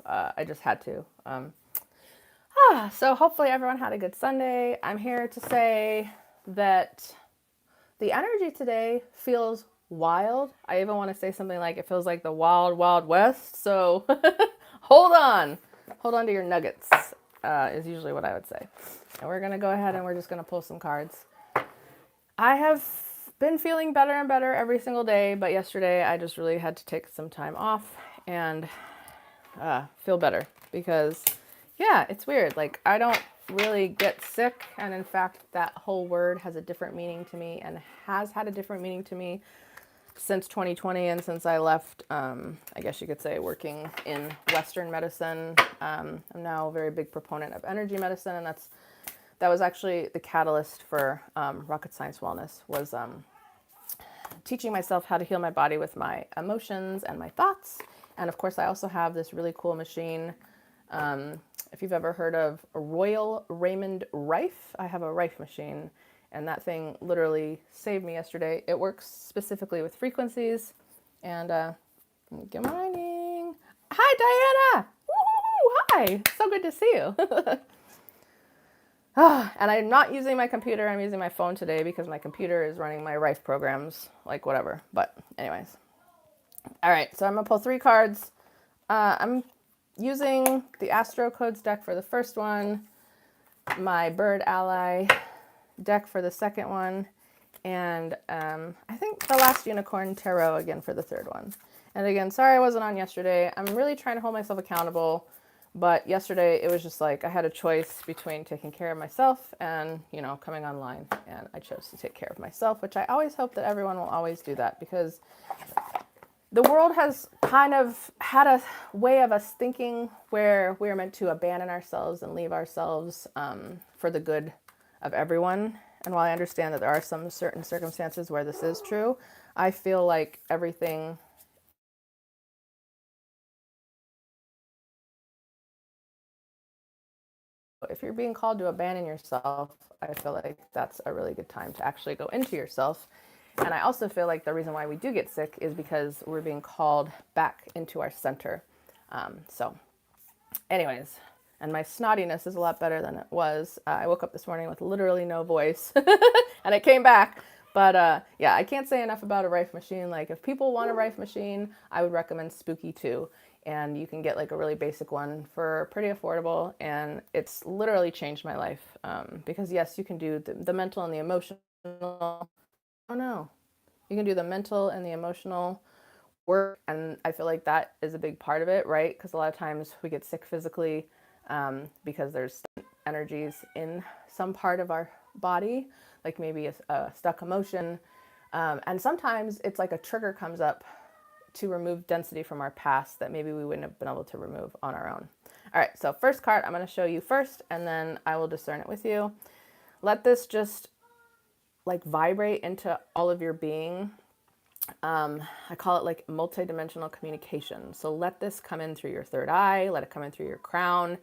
I just had to. So hopefully everyone had a good Sunday. I'm here to say that the energy today feels wild. I even want to say something like it feels like the wild, wild west. So hold on. Hold on to your nuggets, is usually what I would say. And we're going to go ahead and we're just going to pull some cards. I have been feeling better and better every single day, but yesterday I just really had to take some time off and feel better because, yeah, it's weird. Like, I don't really get sick, and in fact, that whole word has a different meaning to me and has had a different meaning to me since 2020 and since I left, I guess you could say, working in Western medicine. I'm now a very big proponent of energy medicine, and that was actually the catalyst for Rocket Science Wellness, was teaching myself how to heal my body with my emotions and my thoughts. And of course, I also have this really cool machine. If you've ever heard of Royal Raymond Rife, I have a Rife machine, and that thing literally saved me yesterday. It works specifically with frequencies. And good morning. Hi, Diana. Woo, hi. So good to see you. And I'm not using my computer. I'm using my phone today because my computer is running my Rife programs, like whatever. But anyways. All right, so I'm going to pull 3 cards. I'm using the Astro Codes deck for the first one, my Bird Ally deck for the second one, and I think the Last Unicorn Tarot again for the third one. And again, sorry I wasn't on yesterday. I'm really trying to hold myself accountable, but yesterday it was just like I had a choice between taking care of myself and, coming online, and I chose to take care of myself, which I always hope that everyone will always do that, because the world has kind of had a way of us thinking where we're meant to abandon ourselves and leave ourselves for the good of everyone. And while I understand that there are some certain circumstances where this is true, I feel like everything, if you're being called to abandon yourself, I feel like that's a really good time to actually go into yourself. And I also feel like the reason why we do get sick is because we're being called back into our center. So anyways, and my snottiness is a lot better than it was. I woke up this morning with literally no voice and it came back. But yeah, I can't say enough about a Rife machine. Like, if people want a Rife machine, I would recommend Spooky 2. And you can get like a really basic one for pretty affordable. And it's literally changed my life. Because yes, you can do the mental and the emotional. Oh no. You can do the mental and the emotional work, and I feel like that is a big part of it, right? Because a lot of times we get sick physically because there's energies in some part of our body, like maybe a stuck emotion. And sometimes it's like a trigger comes up to remove density from our past that maybe we wouldn't have been able to remove on our own. All right, so first card I'm going to show you first, and then I will discern it with you. Let this just like vibrate into all of your being. I call it like multidimensional communication. So let this come in through your third eye, let it come in through your crown.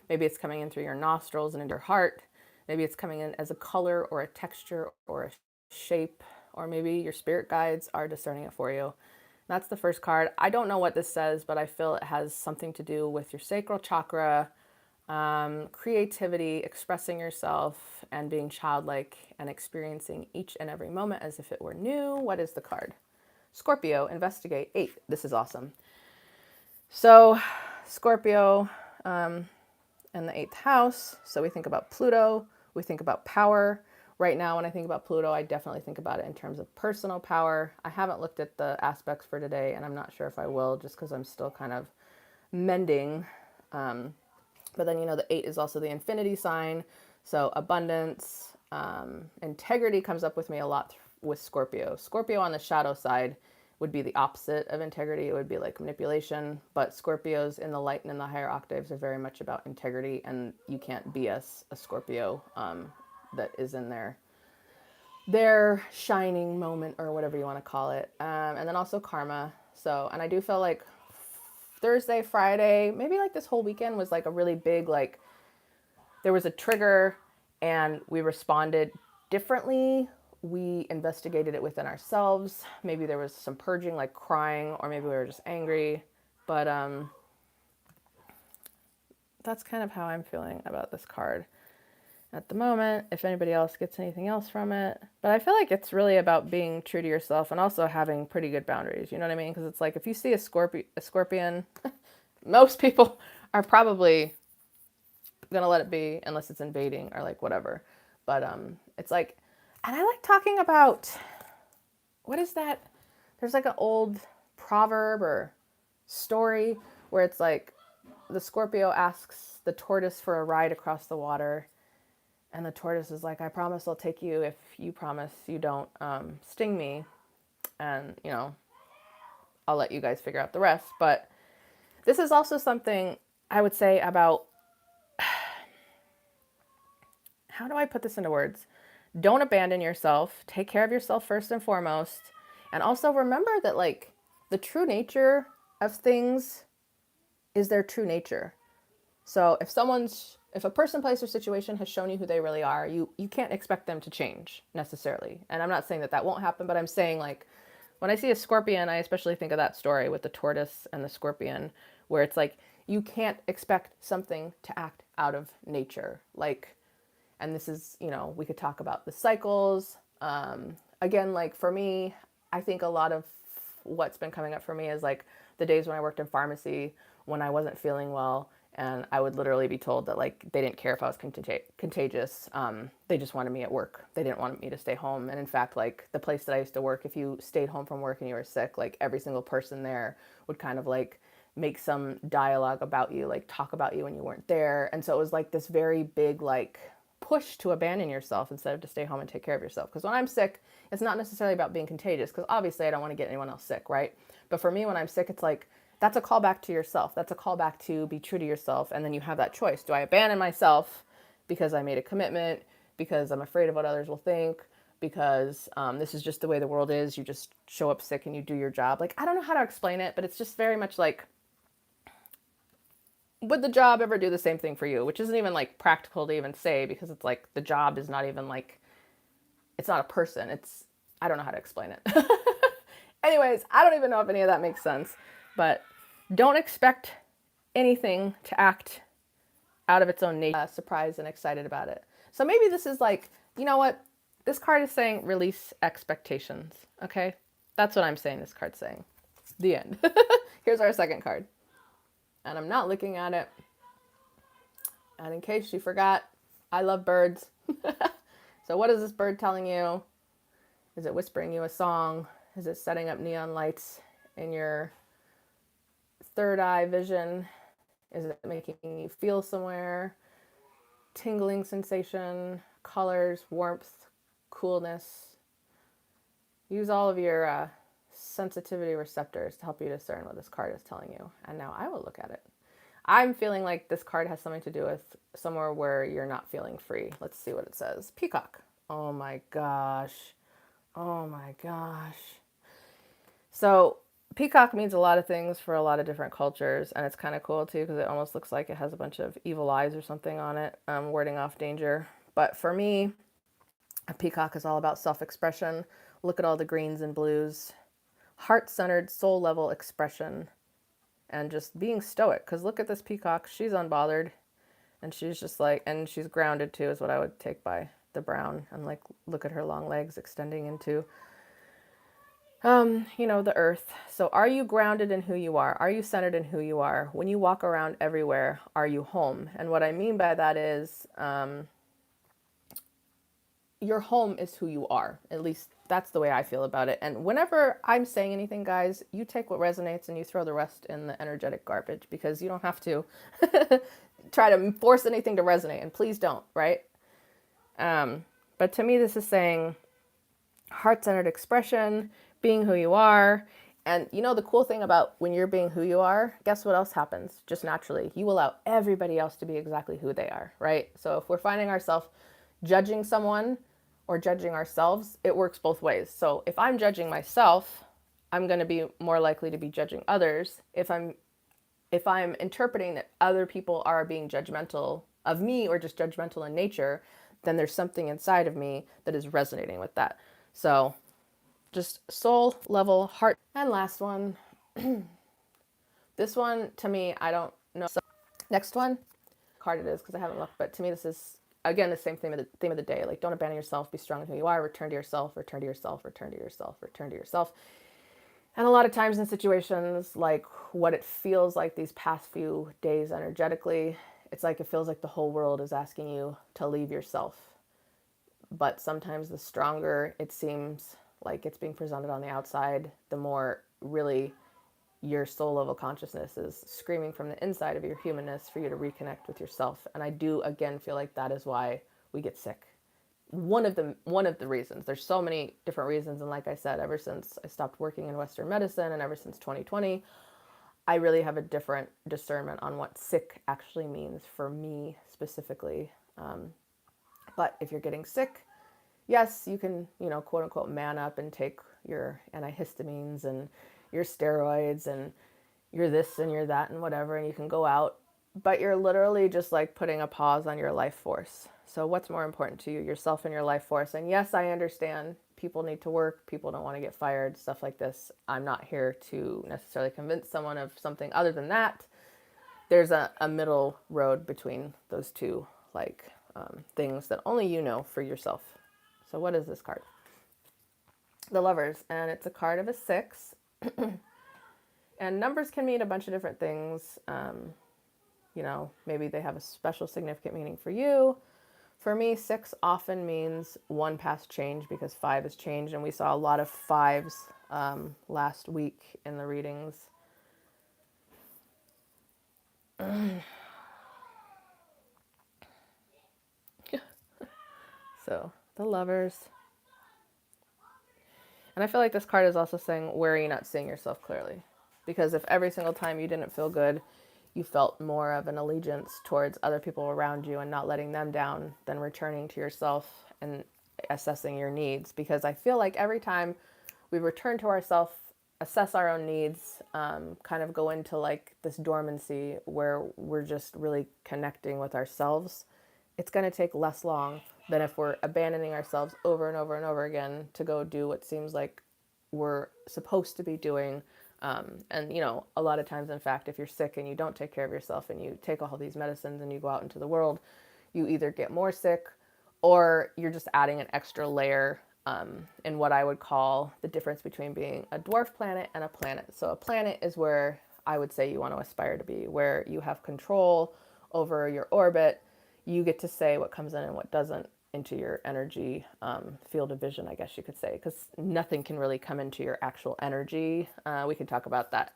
Maybe it's coming in through your nostrils and into your heart. Maybe it's coming in as a color or a texture or a shape, or maybe your spirit guides are discerning it for you. That's the first card. I don't know what this says, but I feel it has something to do with your sacral chakra, creativity, expressing yourself, and being childlike and experiencing each and every moment as if it were new. What is the card? Scorpio, investigate 8. This is awesome. So Scorpio in the 8th house. So we think about Pluto. We think about power. Right now, when I think about Pluto, I definitely think about it in terms of personal power. I haven't looked at the aspects for today, and I'm not sure if I will, just because I'm still kind of mending. But then, the 8 is also the infinity sign. So abundance, integrity comes up with me a lot with Scorpio. Scorpio on the shadow side would be the opposite of integrity. It would be like manipulation. But Scorpios in the light and in the higher octaves are very much about integrity. And you can't BS a Scorpio that is in their shining moment, or whatever you want to call it. And then also karma. So, and I do feel like Thursday, Friday, maybe like this whole weekend was like a really big, like there was a trigger and we responded differently. We investigated it within ourselves. Maybe there was some purging, like crying, or maybe we were just angry. But that's kind of how I'm feeling about this card at the moment, if anybody else gets anything else from it. But I feel like it's really about being true to yourself and also having pretty good boundaries. You know what I mean? Because it's like if you see a scorpion, most people are probably gonna let it be unless it's invading or like whatever. But it's like, and I like talking about, what is that? There's like an old proverb or story where it's like the Scorpio asks the tortoise for a ride across the water. And the tortoise is like, I promise I'll take you if you promise you don't sting me. And, you know, I'll let you guys figure out the rest. But this is also something I would say about, how do I put this into words? Don't abandon yourself. Take care of yourself first and foremost. And also remember that, like, the true nature of things is their true nature. So if a person, place, or situation has shown you who they really are, you can't expect them to change necessarily. And I'm not saying that won't happen, but I'm saying, like, when I see a scorpion, I especially think of that story with the tortoise and the scorpion, where it's like, you can't expect something to act out of nature. Like, and this is, you know, we could talk about the cycles. Again, like for me, I think a lot of what's been coming up for me is like the days when I worked in pharmacy, when I wasn't feeling well, and I would literally be told that, like, they didn't care if I was contagious. They just wanted me at work. They didn't want me to stay home. And in fact, like the place that I used to work, if you stayed home from work and you were sick, like every single person there would kind of like make some dialogue about you, like talk about you when you weren't there. And so it was like this very big, like, push to abandon yourself instead of to stay home and take care of yourself. Because when I'm sick, it's not necessarily about being contagious, because obviously I don't want to get anyone else sick, right? But for me, when I'm sick, it's like, that's a call back to yourself. That's a call back to be true to yourself. And then you have that choice. Do I abandon myself because I made a commitment, because I'm afraid of what others will think, because this is just the way the world is. You just show up sick and you do your job. Like, I don't know how to explain it, but it's just very much like, would the job ever do the same thing for you? Which isn't even like practical to even say, because it's like the job is not even like, it's not a person. I don't know how to explain it. Anyways, I don't even know if any of that makes sense, but don't expect anything to act out of its own nature. Surprised and excited about it. So maybe this is like, you know what? This card is saying release expectations. Okay? That's what I'm saying this card's saying. The end. Here's our second card. And I'm not looking at it. And in case you forgot, I love birds. So what is this bird telling you? Is it whispering you a song? Is it setting up neon lights in your third eye vision? Is it making you feel somewhere? Tingling sensation, colors, warmth, coolness. Use all of your sensitivity receptors to help you discern what this card is telling you. And now I will look at it. I'm feeling like this card has something to do with somewhere where you're not feeling free. Let's see what it says. Peacock. Oh my gosh. Oh my gosh. So peacock means a lot of things for a lot of different cultures, and it's kind of cool too because it almost looks like it has a bunch of evil eyes or something on it, warding off danger. But for me, a peacock is all about self-expression. Look at all the greens and blues. Heart-centered, soul-level expression. And just being stoic. Because look at this peacock. She's unbothered. And she's just like, and she's grounded too, is what I would take by the brown. And like, look at her long legs extending into, you know, the earth. So are you grounded in who you are? Are you centered in who you are? When you walk around everywhere, are you home? And what I mean by that is, your home is who you are. At least that's the way I feel about it. And whenever I'm saying anything, guys, you take what resonates and you throw the rest in the energetic garbage, because you don't have to try to force anything to resonate, and please don't, right? But to me, this is saying heart-centered expression, being who you are. And you know, the cool thing about when you're being who you are, guess what else happens? Just naturally, you allow everybody else to be exactly who they are, right? So if we're finding ourselves judging someone or judging ourselves, it works both ways. So if I'm judging myself, I'm going to be more likely to be judging others. If I'm interpreting that other people are being judgmental of me or just judgmental in nature, then there's something inside of me that is resonating with that. So just soul level, heart. And last one. This one, to me, I don't know. So next one, card it is because I haven't looked, but to me this is again the same theme of the day. Like, don't abandon yourself, be strong in who you are, return to yourself, return to yourself, return to yourself, return to yourself. And a lot of times in situations like what it feels like these past few days energetically, it's like it feels like the whole world is asking you to leave yourself. But sometimes the stronger it seems like it's being presented on the outside, the more really your soul level consciousness is screaming from the inside of your humanness for you to reconnect with yourself. And I do again feel like that is why we get sick. One of the reasons. There's so many different reasons, and like I said, ever since I stopped working in Western medicine and ever since 2020, I really have a different discernment on what sick actually means for me specifically. But if you're getting sick, yes, you can, quote unquote, man up and take your antihistamines and your steroids and your this and your that and whatever, and you can go out, but you're literally just like putting a pause on your life force. So what's more important to you, yourself and your life force? And yes, I understand people need to work, people don't want to get fired, stuff like this. I'm not here to necessarily convince someone of something other than that. There's a middle road between those two, things that only you know for yourself. So what is this card? The Lovers, and it's a card of a 6. And numbers can mean a bunch of different things. Maybe they have a special significant meaning for you. For me, 6 often means one past change because 5 is change, and we saw a lot of 5s last week in the readings. So, the Lovers. And I feel like this card is also saying, where are you not seeing yourself clearly? Because if every single time you didn't feel good, you felt more of an allegiance towards other people around you and not letting them down than returning to yourself and assessing your needs. Because I feel like every time we return to ourselves, assess our own needs, kind of go into like this dormancy where we're just really connecting with ourselves, it's going to take less long than if we're abandoning ourselves over and over and over again to go do what seems like we're supposed to be doing. And a lot of times, in fact, if you're sick and you don't take care of yourself and you take all these medicines and you go out into the world, you either get more sick or you're just adding an extra layer in what I would call the difference between being a dwarf planet and a planet. So a planet is where I would say you want to aspire to be, where you have control over your orbit. You get to say what comes in and what doesn't into your energy field of vision, I guess you could say, because nothing can really come into your actual energy. We can talk about that.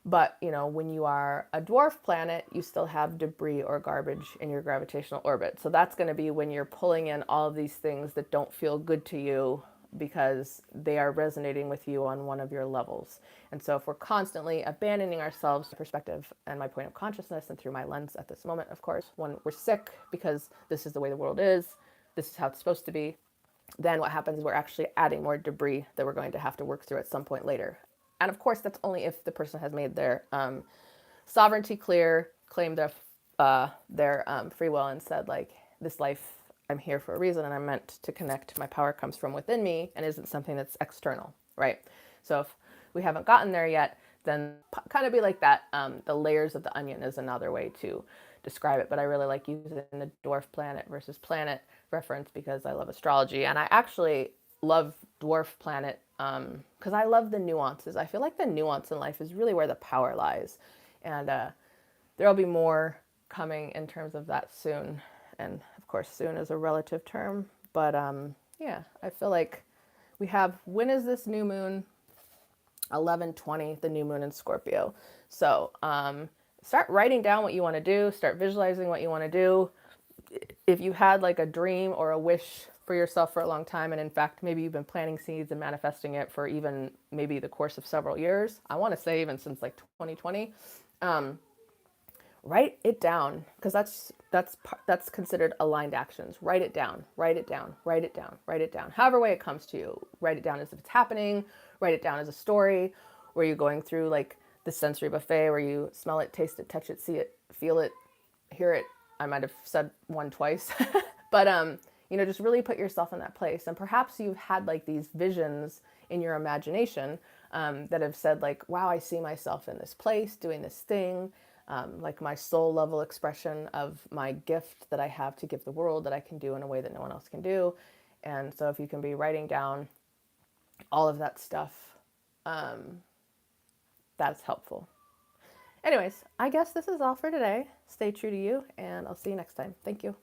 But, when you are a dwarf planet, you still have debris or garbage in your gravitational orbit. So that's going to be when you're pulling in all of these things that don't feel good to you because they are resonating with you on one of your levels. And so if we're constantly abandoning ourselves, perspective and my point of consciousness, and through my lens at this moment, of course, when we're sick because this is the way the world is, this is how it's supposed to be, then what happens is we're actually adding more debris that we're going to have to work through at some point later. And of course, that's only if the person has made their sovereignty clear, claimed their free will, and said, like, this life, I'm here for a reason, and I'm meant to connect. My power comes from within me and isn't something that's external, right? So if we haven't gotten there yet, then kind of be like that. The layers of the onion is another way to describe it, but I really like using the dwarf planet versus planet reference because I love astrology, and I actually love dwarf planet because I love the nuances. I feel like the nuance in life is really where the power lies, and there'll be more coming in terms of that soon. And of course, soon is a relative term, but yeah, I feel like we have, when is this new moon? 11/20, the new moon in Scorpio. So start writing down what you want to do, start visualizing what you want to do. If you had like a dream or a wish for yourself for a long time, and in fact, maybe you've been planting seeds and manifesting it for even maybe the course of several years, I want to say even since like 2020, write it down, because that's considered aligned actions. Write it down, write it down, write it down, write it down. However way it comes to you, write it down as if it's happening, write it down as a story where you're going through like the sensory buffet where you smell it, taste it, touch it, see it, feel it, hear it. I might have said one twice, but just really put yourself in that place. And perhaps you've had like these visions in your imagination that have said like, wow, I see myself in this place doing this thing. like my soul level expression of my gift that I have to give the world that I can do in a way that no one else can do. And so if you can be writing down all of that stuff, that's helpful. Anyways, I guess this is all for today. Stay true to you, and I'll see you next time. Thank you.